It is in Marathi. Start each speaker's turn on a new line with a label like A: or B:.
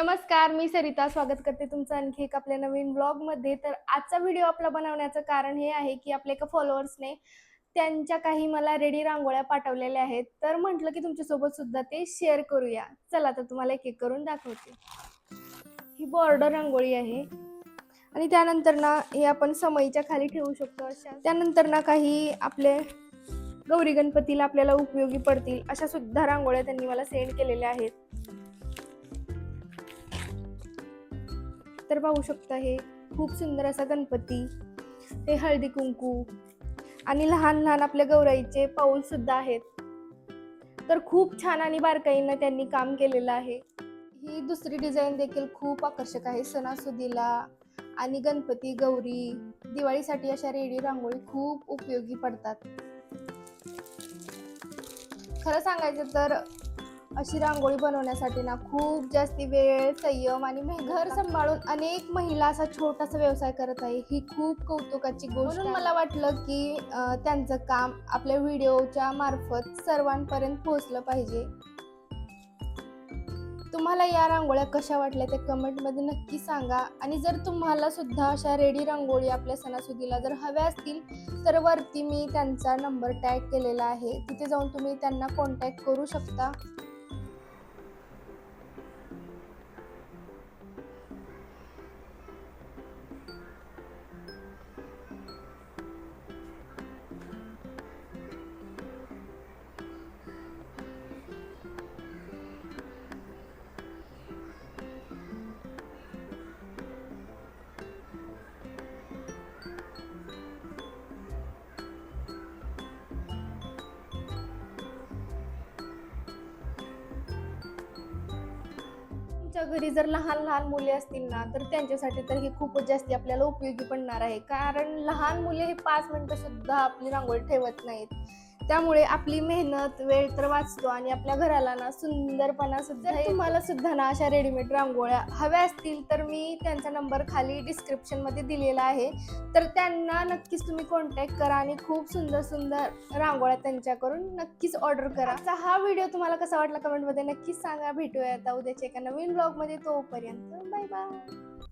A: नमस्कार, मी सरिता स्वागत करते तुमचं आणखी एक आपल्या नवीन ब्लॉगमध्ये. तर आजचा व्हिडिओ आपला बनवण्याचं कारण हे आहे की आपल्या एका फॉलोअर्सने त्यांच्या काही मला रेडी रांगोळ्या पाठवलेल्या आहेत. तर म्हटलं की तुमच्यासोबत सुद्धा ते शेअर करूया. चला तर तुम्हाला एक एक करून दाखवते. ही बॉर्डर रांगोळी आहे आणि त्यानंतर ना हे आपण समईच्या खाली ठेवू शकतो अशा. त्यानंतर ना काही आपले गौरी गणपतीला आपल्याला उपयोगी पडतील अशा सुद्धा रांगोळ्या त्यांनी मला सेंड केलेल्या आहेत. तर पाहू शकता हे खूप सुंदर असा गणपती, हे हळदी कुंकू आणि लहान लहान आपल्या गौराईचे पाऊल सुद्धा आहेत. तर खूप छान आणि बारकाईनं त्यांनी काम केलेलं आहे. ही दुसरी डिझाईन देखील खूप आकर्षक आहे. सणासुदीला आणि गणपती गौरी दिवाळीसाठी अशा रेडी रांगोळी खूप उपयोगी पडतात. खरं सांगायचं तर अशी रांगोळी बनवण्यासाठी ना खूप जास्ती वेळ, संयम आणि घर सांभाळून अनेक महिला असा छोटासा व्यवसाय करत आहे. ही खूप कौतुकाची गोष्ट. म्हणून मला वाटलं की त्यांचं काम आपल्या व्हिडिओच्या मार्फत सर्वांपर्यंत पोहोचलं पाहिजे. तुम्हाला या रांगोळ्या कशा वाटल्या ते कमेंटमध्ये नक्की सांगा. आणि जर तुम्हाला सुद्धा अशा रेडी रांगोळी आपल्या सणासुदीला जर हव्या असतील तर वरती मी त्यांचा नंबर टॅग केलेला आहे, तिथे जाऊन तुम्ही त्यांना कॉन्टॅक्ट करू शकता. तुमच्या घरी जर लहान लहान मुले असतील ना तर त्यांच्यासाठी तर हे खूपच जास्ती आपल्याला उपयोगी पडणार आहे. कारण लहान मुले हे 5 मिनिटं सुद्धा आपली रांगोळी ठेवत नाहीत. त्यामुळे आपली मेहनत, वेळ तर वाचतो आणि आपल्या घराला ना सुंदरपणा सुद्धा येतो. तुम्हाला सुद्धा ना अशा रेडीमेड रांगोळ्या हव्या असतील तर मी त्यांचा नंबर खाली डिस्क्रिप्शन मध्ये दिलेला आहे. तर त्यांना नक्कीच तुम्ही कॉन्टॅक्ट करा आणि खूप सुंदर सुंदर रांगोळ्या त्यांच्याकडून नक्कीच ऑर्डर करा. आजचा हा व्हिडिओ तुम्हाला कसा वाटला कमेंटमध्ये नक्कीच सांगा. भेटूया आता उद्याच्या एका नवीन ब्लॉग मध्ये. तोपर्यंत बाय बाय.